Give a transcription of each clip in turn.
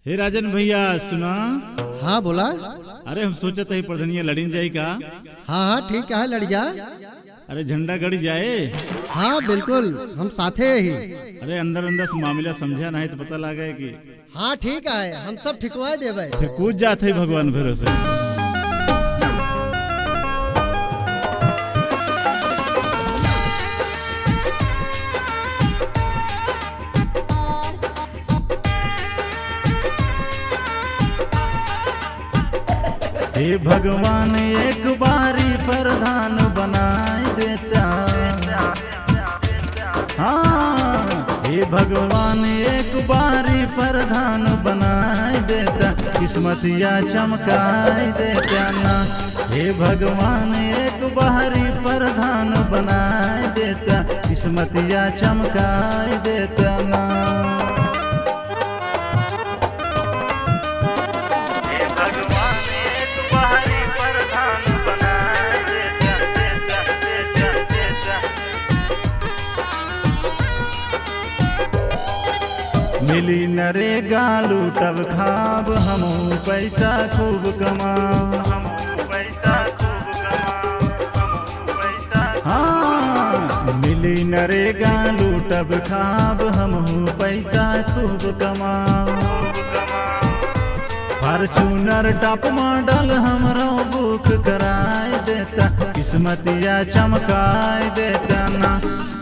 हे राजन भैया सुना। हाँ बोला। अरे हम सोचते ही प्रधनिया लड़ीन जाई का। हाँ हाँ ठीक है, लड़ जा। अरे झंडा गड़ी जाए। हाँ बिल्कुल, हम साथे ही। अरे अंदर अंदर से मामला समझा नहीं तो पता लगे कि हाँ ठीक है, हम सब ठिकवा देवे। फिर कूद जाते भगवान भरोसे। हे भगवान एक बारी प्रधान बनाए देता। हाँ हे भगवान एक बारी प्रधान बनाए देता, किस्मतिया चमकाए देता ना। हे भगवान एक बारी प्रधान बनाए देता, किस्मतिया चमकाए देता ना। मिली नरेगा लूटब खाब हमू पैसा खूब कमाओ। हाँ मिली नरेगा लूटब खाब हमू पैसा खूब कमाओ। फॉर्च्यूनर टॉप मॉडल हमरो बुक कराए देता, किस्मतिया चमकाए देता ना।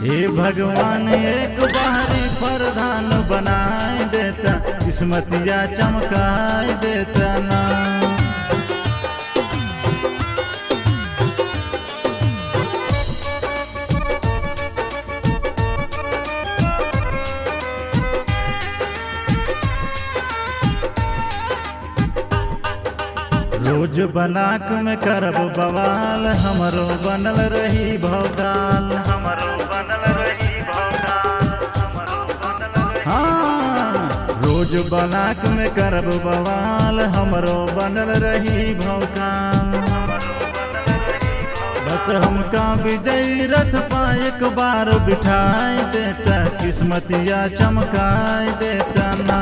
हे भगवान एक बारी प्रधान बनाए देता, किस्मतिया चमकाए देता ना। रोज बलाक में करब बवाल, हमरो बनल रही भौकाल। हाँ रोज बलाक में करब बवाल, हमरो बनल रही भौकाल। बस हमका विजयी रथ पायक बार बिठाए देता, किस्मतिया चमकाए देता ना।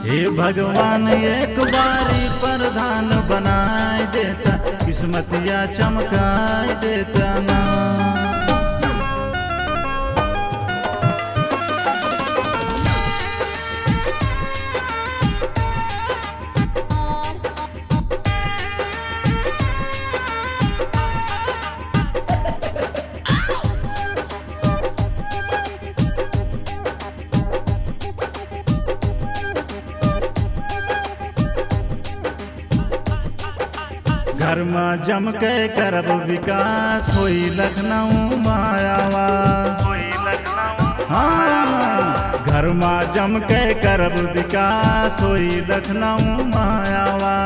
हे भगवान एक बारी प्रधान बनाए देता, किस्मतिया चमकाए देता ना। घर में जम के करब विकास, होई लखनऊ मायावा। हाँ घर में जम के करब विकास, होई लखनऊ मायावा।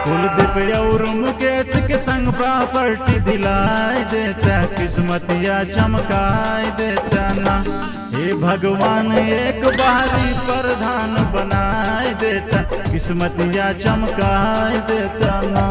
कुलदीप और मुकेश के संग प्रॉपर्टी दिलाए देता, किस्मतिया चमकाए देता ना। हे भगवान एक बारी प्रधान बनाए देता, किस्मतिया चमकाए देता ना।